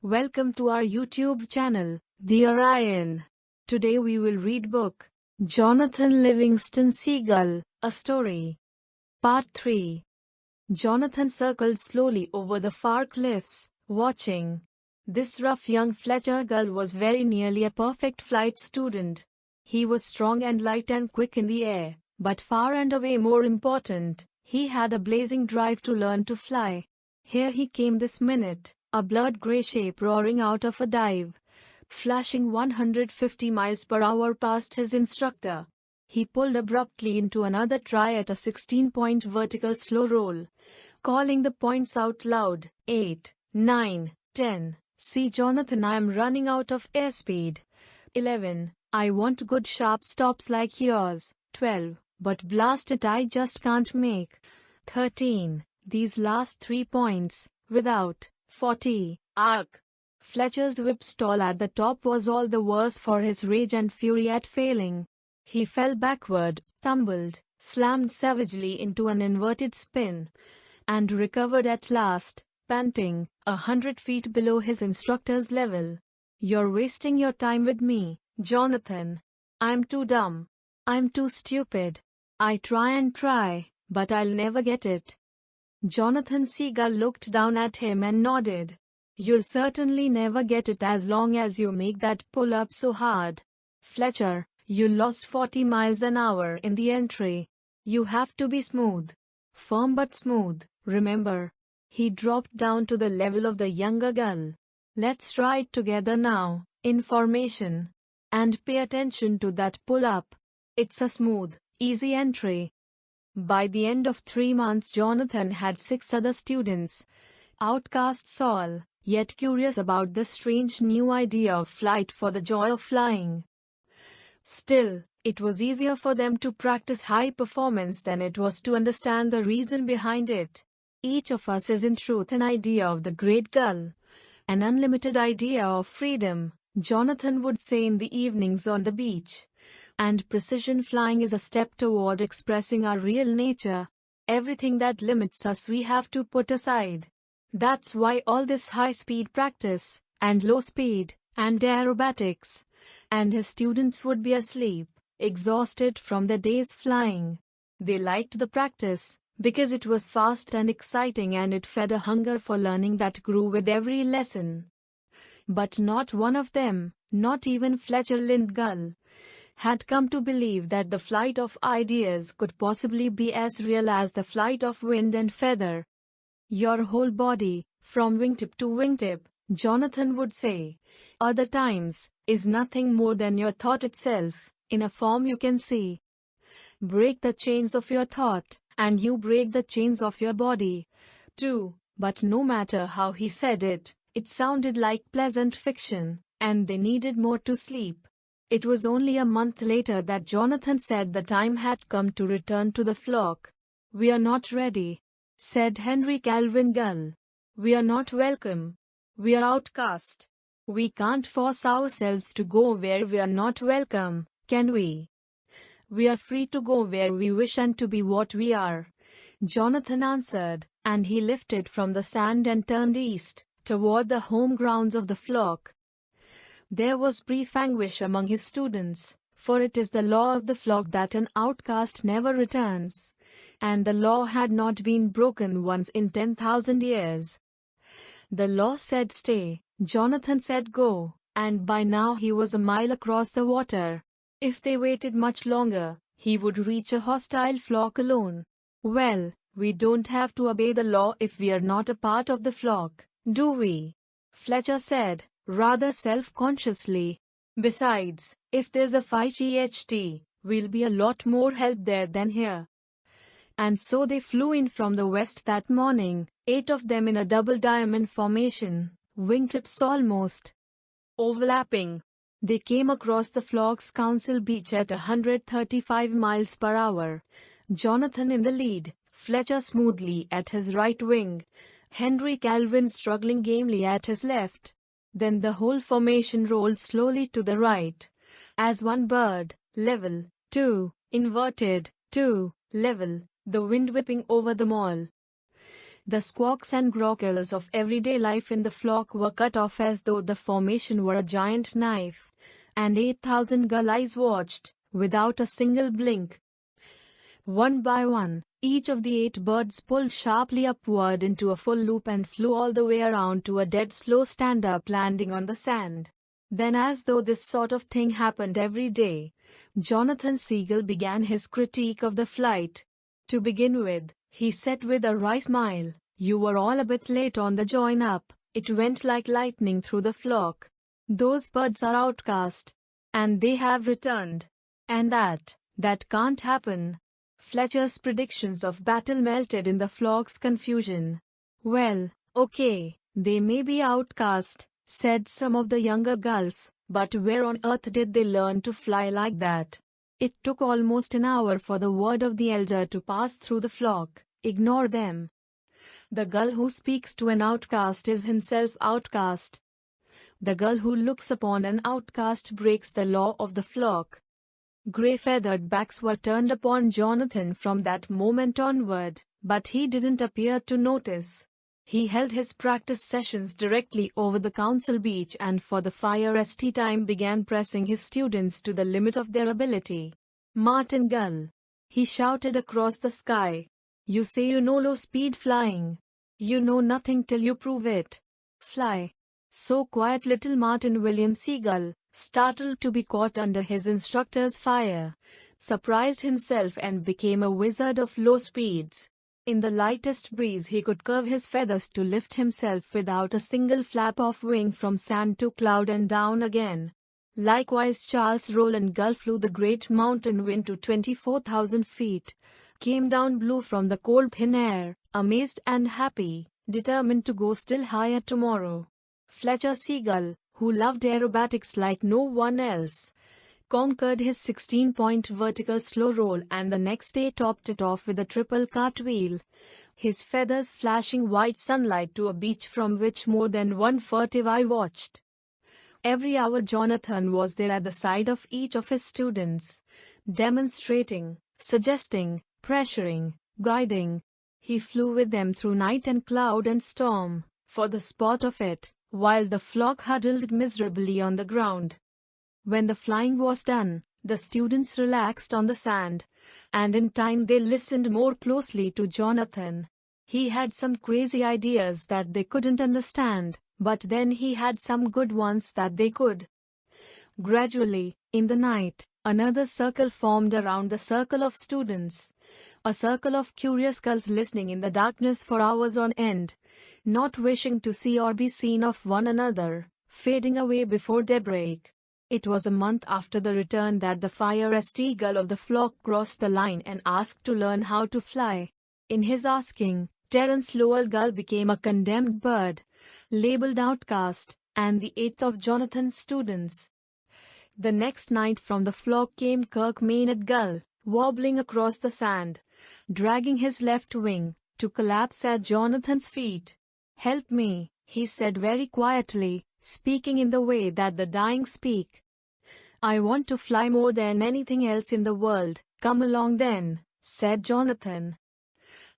Welcome to our YouTube channel, Dear Ian. Today we will read book, Jonathan Livingston Seagull, a story. Part 3. Jonathan circled slowly over the far cliffs, watching. This rough young Fletcher gull was very nearly a perfect flight student. He was strong and light and quick in the air, but far and away more important, he had a blazing drive to learn to fly. Here he came this minute, a blood-grey shape roaring out of a dive, flashing 150 miles per hour past his instructor. He pulled abruptly into another try at a 16-point vertical slow roll, calling the points out loud. 8, 9, 10. See, Jonathan, I am running out of airspeed. 11. I want good sharp stops like yours. 12. But blast it, I just can't make. 13. These last 3 points, without. 40. Arc. Fletcher's whip stall at the top was all the worse for his rage and fury at failing. He fell backward, tumbled, slammed savagely into an inverted spin, and recovered at last, panting, 100 feet below his instructor's level. You're wasting your time with me, Jonathan. I'm too dumb. I'm too stupid. I try and try, but I'll never get it. Jonathan Seagull looked down at him and nodded. You'll certainly never get it as long as you make that pull-up so hard. Fletcher, you lost 40 miles an hour in the entry. You have to be smooth. Firm but smooth, remember. He dropped down to the level of the younger gull. Let's try it together now, in formation. And pay attention to that pull-up. It's a smooth, easy entry. By the end of 3 months, Jonathan had 6 other students, outcasts all, yet curious about this strange new idea of flight for the joy of flying. Still, it was easier for them to practice high performance than it was to understand the reason behind it. Each of us is in truth an idea of the great gull, an unlimited idea of freedom, Jonathan would say in the evenings on the beach. And precision flying is a step toward expressing our real nature. Everything that limits us we have to put aside. That's why all this high-speed practice, and low-speed, and aerobatics. And his students would be asleep, exhausted from their days flying. They liked the practice, because it was fast and exciting and it fed a hunger for learning that grew with every lesson. But not one of them, not even Fletcher Lindgull, had come to believe that the flight of ideas could possibly be as real as the flight of wind and feather. Your whole body, from wingtip to wingtip, Jonathan would say, other times, is nothing more than your thought itself, in a form you can see. Break the chains of your thought, and you break the chains of your body, too. But no matter how he said it, it sounded like pleasant fiction, and they needed more to sleep. It was only a month later that Jonathan said the time had come to return to the flock. We are not ready, said Henry Calvin Gull. We are not welcome. We are outcast. We can't force ourselves to go where we are not welcome, can we? We are free to go where we wish and to be what we are, Jonathan answered, and he lifted from the sand and turned east, toward the home grounds of the flock. There was brief anguish among his students, for it is the law of the flock that an outcast never returns, and the law had not been broken once in 10,000 years. The law said stay, Jonathan said go, and by now he was a mile across the water. If they waited much longer, he would reach a hostile flock alone. Well, we don't have to obey the law if we are not a part of the flock, do we? Fletcher said, rather self-consciously. Besides, if there's a fight, we'll be a lot more help there than here. And so they flew in from the west that morning, 8 of them in a double diamond formation, wingtips almost overlapping. They came across the flock's council beach at 135 miles per hour. Jonathan in the lead, Fletcher smoothly at his right wing, Henry Calvin struggling gamely at his left. Then the whole formation rolled slowly to the right, as one bird, level, 2, inverted, 2, level, the wind whipping over them all. The squawks and grockles of everyday life in the flock were cut off as though the formation were a giant knife, and 8,000 gull eyes watched, without a single blink. One by one, each of the 8 birds pulled sharply upward into a full loop and flew all the way around to a dead slow stand-up landing on the sand. Then, as though this sort of thing happened every day, Jonathan Seagull began his critique of the flight. To begin with, he said with a wry smile, "You were all a bit late on the join up. It went like lightning through the flock. Those birds are outcast. And they have returned. And that can't happen." Fletcher's predictions of battle melted in the flock's confusion. "Well, okay, they may be outcast," said some of the younger gulls, "but where on earth did they learn to fly like that?" It took almost an hour for the word of the elder to pass through the flock: "Ignore them. The gull who speaks to an outcast is himself outcast. The gull who looks upon an outcast breaks the law of the flock." Grey feathered backs were turned upon Jonathan from that moment onward, but he didn't appear to notice. He held his practice sessions directly over the council beach and for the fire rest time began pressing his students to the limit of their ability. "Martin Gull," he shouted across the sky, "you say you know low-speed flying. You know nothing till you prove it. Fly." So quiet little Martin William Seagull, startled to be caught under his instructor's fire, surprised himself and became a wizard of low speeds. In the lightest breeze he could curve his feathers to lift himself without a single flap of wing from sand to cloud and down again. Likewise Charles Roland Gull flew the great mountain wind to 24,000 feet, came down blue from the cold thin air, amazed and happy, determined to go still higher tomorrow. Fletcher Seagull, who loved aerobatics like no one else, conquered his 16-point vertical slow roll and the next day topped it off with a triple cartwheel, his feathers flashing white sunlight to a beach from which more than one furtive eye watched. Every hour Jonathan was there at the side of each of his students, demonstrating, suggesting, pressuring, guiding. He flew with them through night and cloud and storm, for the sport of it, while the flock huddled miserably on the ground. When the flying was done, the students relaxed on the sand, and in time they listened more closely to Jonathan. He had some crazy ideas that they couldn't understand, but then he had some good ones that they could. Gradually, in the night, another circle formed around the circle of students, a circle of curious gulls listening in the darkness for hours on end, not wishing to see or be seen of one another, fading away before daybreak. It was a month after the return that the fire-rest eagle of the flock crossed the line and asked to learn how to fly. In his asking, Terence Lowell Gull became a condemned bird, labeled outcast, and the 8th of Jonathan's students. The next night from the flock came Kirk Maynard Gull, wobbling across the sand, dragging his left wing, to collapse at Jonathan's feet. "Help me," he said very quietly, speaking in the way that the dying speak. "I want to fly more than anything else in the world." "Come along then," said Jonathan.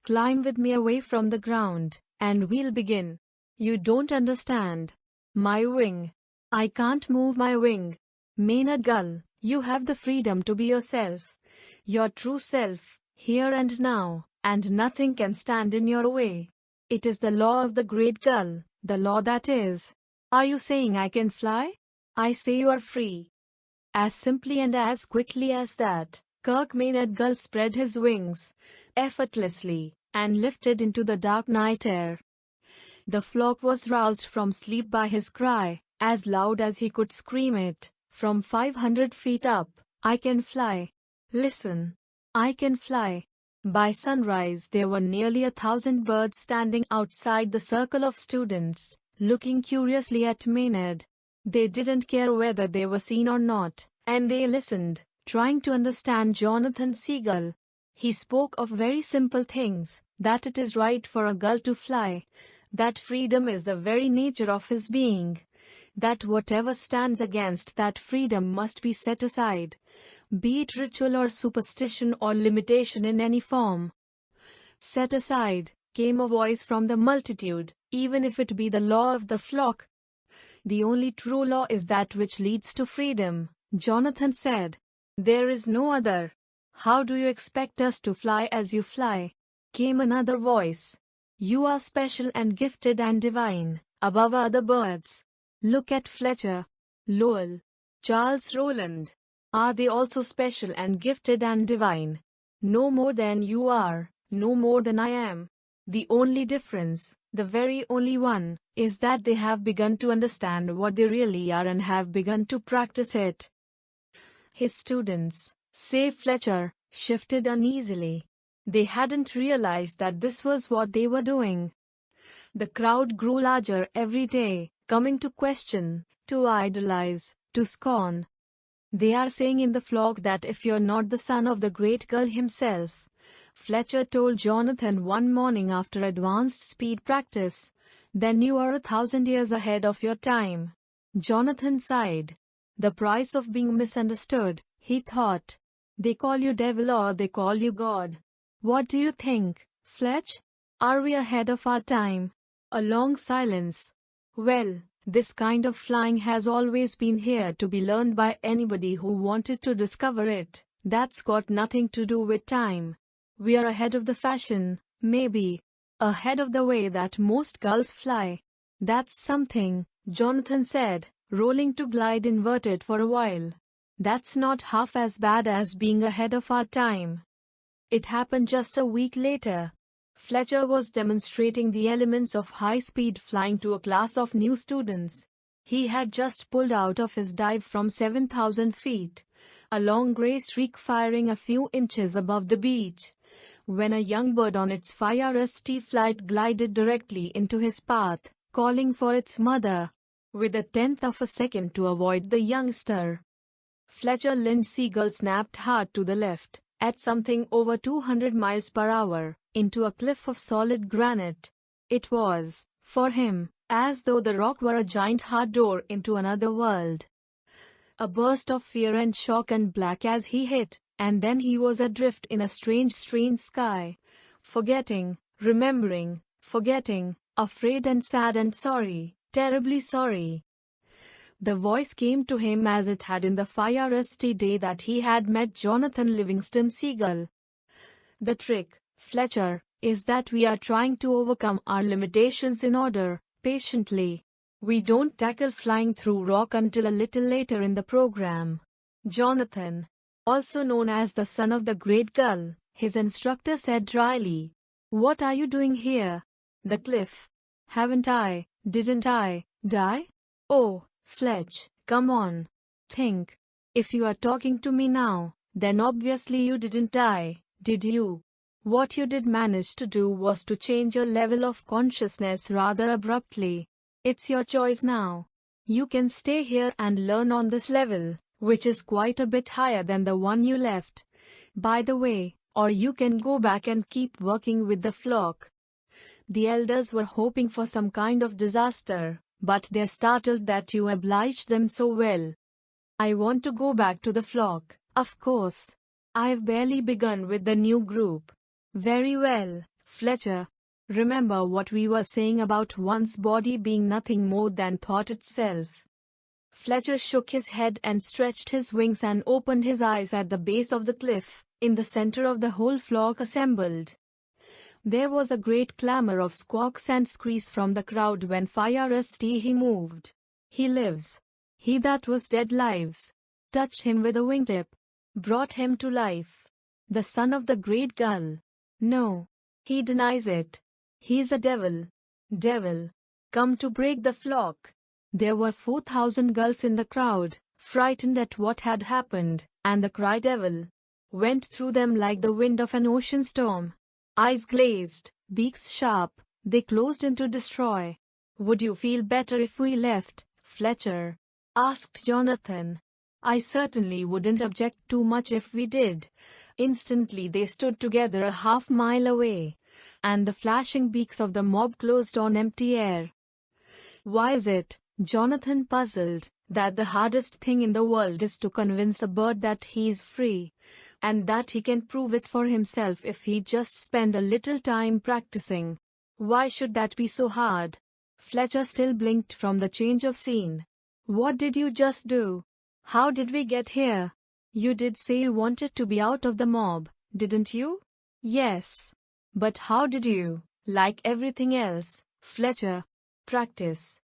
"Climb with me away from the ground, and we'll begin." "You don't understand. My wing. I can't move my wing." "Maynard Gull, you have the freedom to be yourself, your true self, here and now, and nothing can stand in your way. It is the law of the great gull, the law that is. Are you saying I can fly? I say you are free." As simply and as quickly as that, Kirk Maynard Gull spread his wings, effortlessly, and lifted into the dark night air. The flock was roused from sleep by his cry, as loud as he could scream it, from 500 feet up: "I can fly. Listen. I can fly." By sunrise there were nearly 1,000 birds standing outside the circle of students, looking curiously at Maynard. They didn't care whether they were seen or not, and they listened, trying to understand Jonathan Seagull. He spoke of very simple things, that it is right for a gull to fly, that freedom is the very nature of his being, that whatever stands against that freedom must be set aside, be it ritual or superstition or limitation in any form. Set aside, came a voice from the multitude, even if it be the law of the flock. The only true law is that which leads to freedom, Jonathan said. There is no other. How do you expect us to fly as you fly? Came another voice. You are special and gifted and divine, above other birds. Look at Fletcher, Lowell, Charles Rowland. Are they also special and gifted and divine? No more than you are, no more than I am. The only difference, the very only one, is that they have begun to understand what they really are and have begun to practice it. His students, save Fletcher, shifted uneasily. They hadn't realized that this was what they were doing. The crowd grew larger every day, coming to question, to idolize, to scorn. They are saying in the flock that if you're not the son of the great Gull himself, Fletcher told Jonathan one morning after advanced speed practice, then you are 1,000 years ahead of your time. Jonathan sighed. The price of being misunderstood, he thought. They call you devil or they call you God. What do you think, Fletch? Are we ahead of our time? A long silence. Well, this kind of flying has always been here to be learned by anybody who wanted to discover it. That's got nothing to do with time. We are ahead of the fashion, maybe. Ahead of the way that most gulls fly. That's something, Jonathan said, rolling to glide inverted for a while. That's not half as bad as being ahead of our time. It happened just a week later. Fletcher was demonstrating the elements of high-speed flying to a class of new students. He had just pulled out of his dive from 7,000 feet, a long gray streak firing a few inches above the beach, when a young bird on its first flight glided directly into his path, calling for its mother. With a tenth of a second to avoid the youngster, Fletcher Lynn Seagull snapped hard to the left, at something over 200 miles per hour, into a cliff of solid granite. It was, for him, as though the rock were a giant hard door into another world. A burst of fear and shock and black as he hit, and then he was adrift in a strange sky, forgetting, remembering, forgetting, afraid and sad and sorry, terribly sorry. The voice came to him as it had in the first day that he had met Jonathan Livingston Seagull. The trick, Fletcher, is that we are trying to overcome our limitations in order, patiently. We don't tackle flying through rock until a little later in the program. Jonathan, also known as the son of the great Gull, his instructor said dryly. What are you doing here? The cliff. Didn't I, die? Oh, Fletch, come on. Think. If you are talking to me now, then obviously you didn't die, did you? What you did manage to do was to change your level of consciousness rather abruptly. It's your choice now. You can stay here and learn on this level, which is quite a bit higher than the one you left, by the way, or you can go back and keep working with the flock. The elders were hoping for some kind of disaster, but they're startled that you obliged them so well. I want to go back to the flock, of course. I've barely begun with the new group. Very well, Fletcher. Remember what we were saying about one's body being nothing more than thought itself. Fletcher shook his head and stretched his wings and opened his eyes at the base of the cliff, in the center of the whole flock assembled. There was a great clamor of squawks and screams from the crowd when first he moved. He lives. He that was dead lives. Touch him with a wingtip. Brought him to life. The son of the great Gull. No. He denies it. He's a devil. Devil. Come to break the flock. There were 4,000 gulls in the crowd, frightened at what had happened, and the cry devil went through them like the wind of an ocean storm. Eyes glazed, beaks sharp, they closed in to destroy. Would you feel better if we left, Fletcher? Asked Jonathan. I certainly wouldn't object too much if we did. Instantly they stood together a half-mile away, and the flashing beaks of the mob closed on empty air. Why is it, Jonathan puzzled, that the hardest thing in the world is to convince a bird that he's free, and that he can prove it for himself if he just spend a little time practicing. Why should that be so hard? Fletcher still blinked from the change of scene. What did you just do? How did we get here? You did say you wanted to be out of the mob, didn't you? Yes. But how did you? Like everything else, Fletcher. Practice.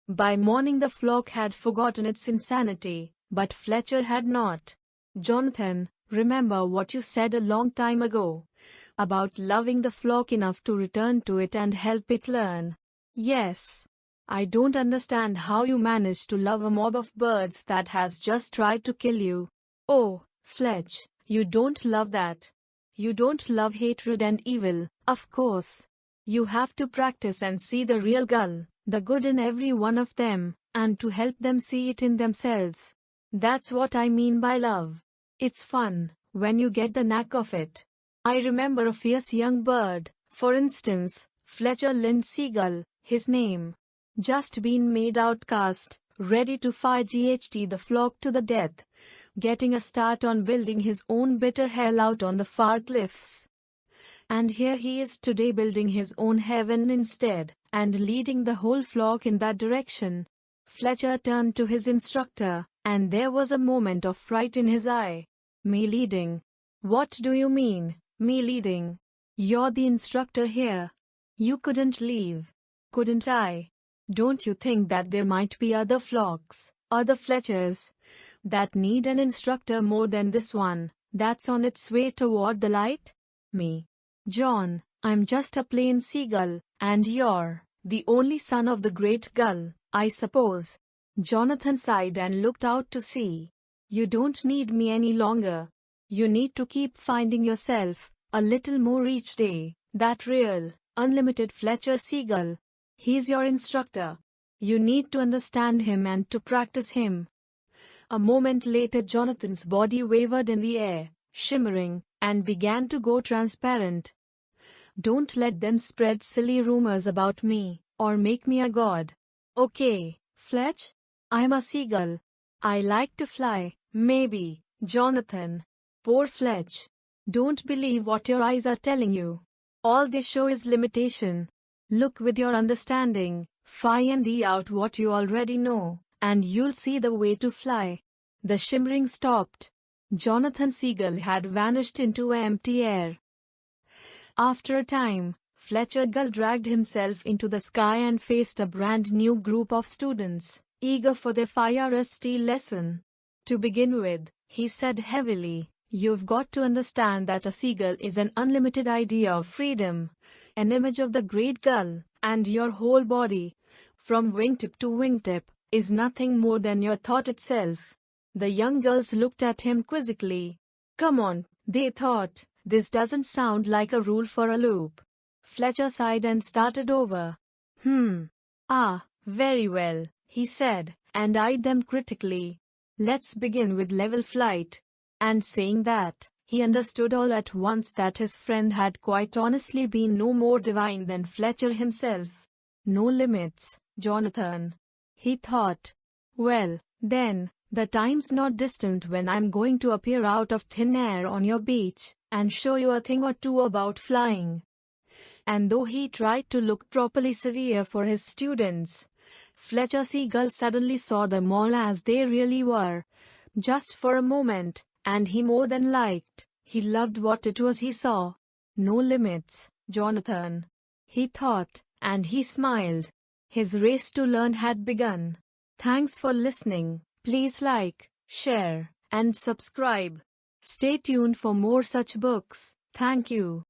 By morning the flock had forgotten its insanity, but Fletcher had not. Jonathan, remember what you said a long time ago about loving the flock enough to return to it and help it learn. Yes. I don't understand how you managed to love a mob of birds that has just tried to kill you. Oh, Fletch, you don't love that. You don't love hatred and evil, of course. You have to practice and see the real gull, the good in every one of them, and to help them see it in themselves. That's what I mean by love. It's fun, when you get the knack of it. I remember a fierce young bird, for instance, Fletcher Lynn Seagull, his name. Just been made outcast, ready to fight the flock to the death, getting a start on building his own bitter hell out on the far cliffs. And here he is today building his own heaven instead, and leading the whole flock in that direction. Fletcher turned to his instructor, and there was a moment of fright in his eye. Me leading? What do you mean, me leading? You're the instructor here. You couldn't leave. Couldn't I? Don't you think that there might be other flocks, other Fletchers, that need an instructor more than this one, that's on its way toward the light? Me. John, I'm just a plain seagull, and you're the only son of the great gull, I suppose. Jonathan sighed and looked out to sea. You don't need me any longer. You need to keep finding yourself a little more each day, that real, unlimited Fletcher Seagull. He's your instructor. You need to understand him and to practice him. A moment later Jonathan's body wavered in the air, shimmering, and began to go transparent. Don't let them spread silly rumors about me, or make me a god. Okay, Fletch? I'm a seagull. I like to fly, maybe, Jonathan. Poor Fletch. Don't believe what your eyes are telling you. All they show is limitation. Look with your understanding, find out what you already know, and you'll see the way to fly. The shimmering stopped. Jonathan Seagull had vanished into empty air. After a time, Fletcher Gull dragged himself into the sky and faced a brand new group of students, eager for their first lesson. To begin with, he said heavily, you've got to understand that a seagull is an unlimited idea of freedom, an image of the great gull, and your whole body, from wingtip to wingtip, is nothing more than your thought itself. The young girls looked at him quizzically. Come on, they thought, this doesn't sound like a rule for a loop. Fletcher sighed and started over. Very well, he said, and eyed them critically. Let's begin with level flight. And saying that, he understood all at once that his friend had quite honestly been no more divine than Fletcher himself. No limits, Jonathan. He thought. Well, then, the time's not distant when I'm going to appear out of thin air on your beach, and show you a thing or two about flying. And though he tried to look properly severe for his students, Fletcher Seagull suddenly saw them all as they really were. Just for a moment, and he more than liked, he loved what it was he saw. No limits, Jonathan. He thought, and he smiled. His race to learn had begun. Thanks for listening. Please like, share, and subscribe. Stay tuned for more such books. Thank you.